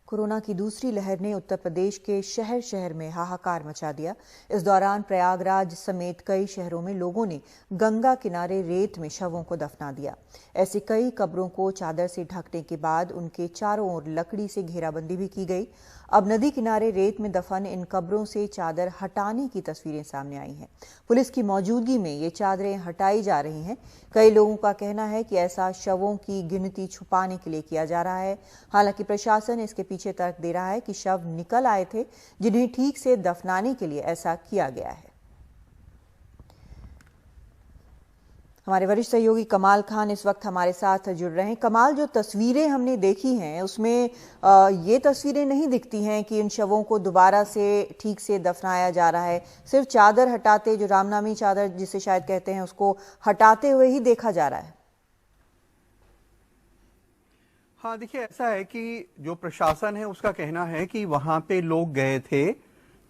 Corona की दूसरी लहर ने उत्तर प्रदेश के शहर शहर में हाहाकार मचा दिया। इस दौरान प्रयागराज समेत कई शहरों में लोगों ने गंगा किनारे रेत में शवों को दफना दिया। ऐसी कई कब्रों को चादर से ढकने के बाद उनके चारों ओर लकड़ी से घेराबंदी भी की गई। अब नदी किनारे रेत में दफन इन कब्रों से चादर हटाने की तस्वीरें सामने आई हैं। पुलिस की मौजूदगी में ये चादरें हटाई जा रही हैं। कई लोगों का कहना है कि ऐसा शवों की गिनती छुपाने के लिए किया जा रहा है। हालांकि प्रशासन इसके पीछे तर्क दे रहा है कि शव निकल आए थे, जिन्हें ठीक से दफनाने के लिए ऐसा किया गया है। हमारे वरिष्ठ सहयोगी कमाल खान इस वक्त हमारे साथ जुड़ रहे हैं। कमाल, जो तस्वीरें हमने देखी हैं उसमें ये तस्वीरें नहीं दिखती हैं कि इन शवों को दोबारा से ठीक से दफनाया जा रहा है। सिर्फ चादर हटाते, जो रामनामी चादर जिसे शायद कहते हैं, उसको हटाते हुए ही देखा जा रहा है। हाँ, देखिए, ऐसा है कि जो प्रशासन है उसका कहना है कि वहां पे लोग गए थे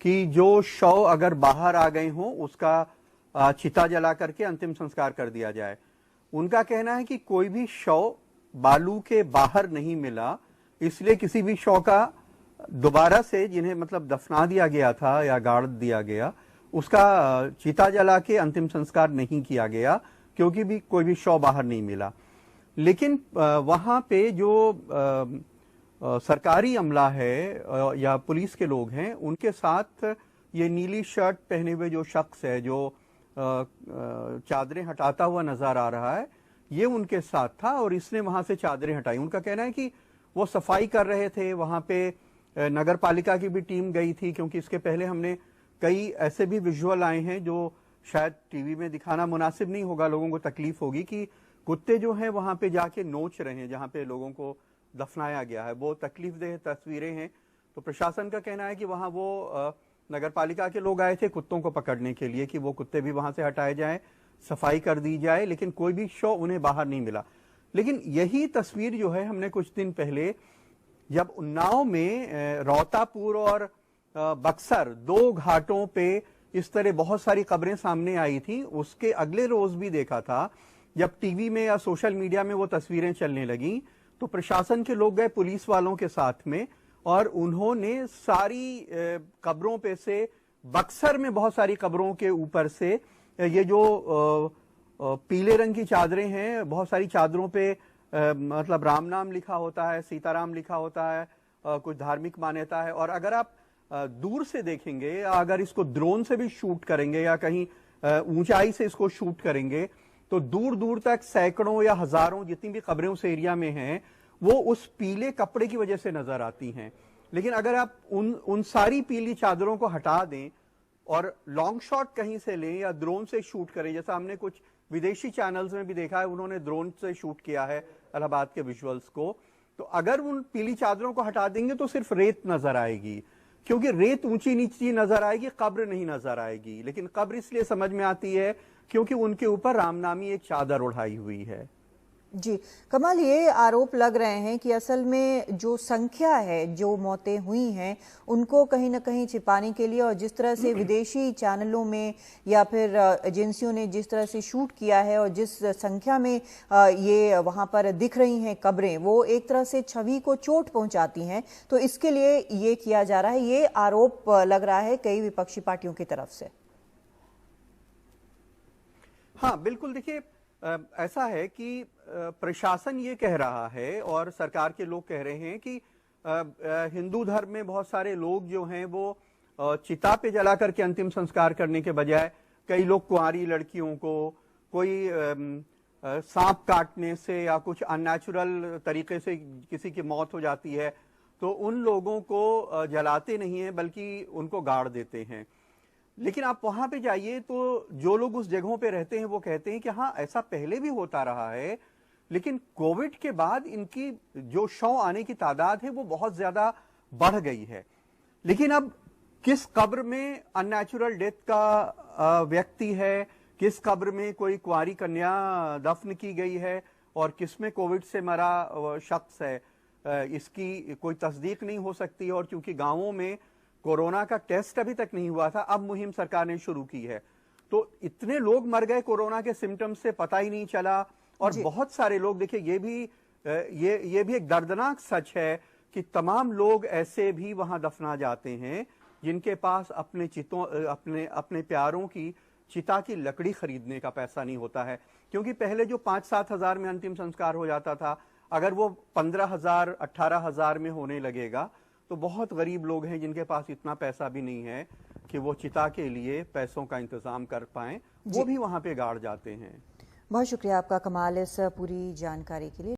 कि जो शव अगर बाहर आ गए हों उसका चिता जला करके अंतिम संस्कार कर दिया जाए। उनका कहना है कि कोई भी शव बालू के बाहर नहीं मिला, इसलिए किसी भी शव का दोबारा से, जिन्हें मतलब दफना दिया गया था या गाड़ दिया गया, उसका चिता जला के अंतिम संस्कार नहीं किया गया, क्योंकि भी कोई भी शव बाहर नहीं मिला। लेकिन वहां पे जो सरकारी अमला है या पुलिस के लोग हैं, उनके साथ ये नीली शर्ट पहने हुए जो शख्स है जो चादरें हटाता हुआ नजर आ रहा है, ये उनके साथ था और इसने वहां से चादरें हटाई। उनका कहना है कि वो सफाई कर रहे थे। वहां पे नगर पालिका की भी टीम गई थी, क्योंकि इसके पहले हमने कई ऐसे भी विजुअल आए हैं जो शायद टीवी में दिखाना मुनासिब नहीं होगा, लोगों को तकलीफ होगी, कि कुत्ते जो हैं वहां पे जाके नोच रहे हैं जहां पे लोगों को दफनाया गया है। वो तकलीफदेह तस्वीरें हैं। तो प्रशासन का कहना है कि वहां वो नगर पालिका के लोग आए थे कुत्तों को पकड़ने के लिए, कि वो कुत्ते भी वहां से हटाए जाएं, सफाई कर दी जाए, लेकिन कोई भी शव उन्हें बाहर नहीं मिला। लेकिन यही तस्वीर जो है हमने कुछ दिन पहले जब उन्नाव में रोहतापुर और बक्सर दो घाटों पे इस तरह बहुत सारी खबरें सामने आई थी, उसके अगले रोज भी देखा था। जब टीवी में या सोशल मीडिया में वो तस्वीरें चलने लगी तो प्रशासन के लोग गए पुलिस वालों के साथ में और उन्होंने सारी कब्रों पे से, बक्सर में बहुत सारी कब्रों के ऊपर से ये जो पीले रंग की चादरें हैं, बहुत सारी चादरों पे मतलब राम नाम लिखा होता है, सीताराम लिखा होता है, कुछ धार्मिक मान्यता है। और अगर आप दूर से देखेंगे या अगर इसको ड्रोन से भी शूट करेंगे या कहीं ऊंचाई से इसको शूट करेंगे तो दूर दूर तक सैकड़ों या हजारों जितनी भी कब्रें उस एरिया में हैं वो उस पीले कपड़े की वजह से नजर आती हैं। लेकिन अगर आप उन सारी पीली चादरों को हटा दें और लॉन्ग शॉट कहीं से लें या ड्रोन से शूट करें, जैसा हमने कुछ विदेशी चैनल्स में भी देखा है, उन्होंने ड्रोन से शूट किया है इलाहाबाद के विजुअल्स को, तो अगर उन पीली चादरों को हटा देंगे तो सिर्फ रेत नजर आएगी, क्योंकि रेत ऊंची नीची नजर आएगी, कब्र नहीं नजर आएगी। लेकिन कब्र इसलिए समझ में आती है क्योंकि उनके ऊपर रामनामी एक चादर उड़ाई हुई है। जी कमाल, ये आरोप लग रहे हैं कि असल में जो संख्या है, जो मौतें हुई हैं, उनको कहीं ना कहीं छिपाने के लिए और जिस तरह से विदेशी चैनलों में या फिर एजेंसियों ने जिस तरह से शूट किया है और जिस संख्या में ये वहां पर दिख रही हैं कब्रें, वो एक तरह से छवि को चोट पहुंचाती हैं, तो इसके लिए ये किया जा रहा है। ये आरोप लग रहा है कई विपक्षी पार्टियों की तरफ से। हाँ बिल्कुल, देखिए ऐसा है कि प्रशासन ये कह रहा है और सरकार के लोग कह रहे हैं कि हिंदू धर्म में बहुत सारे लोग जो हैं वो चिता पे जला करके अंतिम संस्कार करने के बजाय कई लोग कुंवारी लड़कियों को कोई सांप काटने से या कुछ अननेचुरल तरीके से किसी की मौत हो जाती है तो उन लोगों को जलाते नहीं है बल्कि उनको गाड़ देते हैं। लेकिन आप वहां पे जाइए तो जो लोग उस जगहों पे रहते हैं वो कहते हैं कि हाँ ऐसा पहले भी होता रहा है, लेकिन कोविड के बाद इनकी जो शव आने की तादाद है वो बहुत ज्यादा बढ़ गई है। लेकिन अब किस कब्र में अननेचुरल डेथ का व्यक्ति है, किस कब्र में कोई कुंवारी कन्या दफन की गई है और किस में कोविड से मरा शख्स है, इसकी कोई तस्दीक नहीं हो सकती। और क्योंकि गांवों में कोरोना का टेस्ट अभी तक नहीं हुआ था, अब मुहिम सरकार ने शुरू की है, तो इतने लोग मर गए कोरोना के सिम्टम्स से पता ही नहीं चला। और बहुत सारे लोग, देखिए ये भी एक दर्दनाक सच है कि तमाम लोग ऐसे भी वहां दफना जाते हैं जिनके पास अपने प्यारों की चिता की लकड़ी खरीदने का पैसा नहीं होता है। क्योंकि पहले जो 5-7 हजार में अंतिम संस्कार हो जाता था, अगर वो 15,000 18,000 में होने लगेगा तो बहुत गरीब लोग हैं जिनके पास इतना पैसा भी नहीं है कि वो चिता के लिए पैसों का इंतजाम कर पाएं, वो भी वहां पे गाड़ जाते हैं। बहुत शुक्रिया आपका कमाल इस पूरी जानकारी के लिए।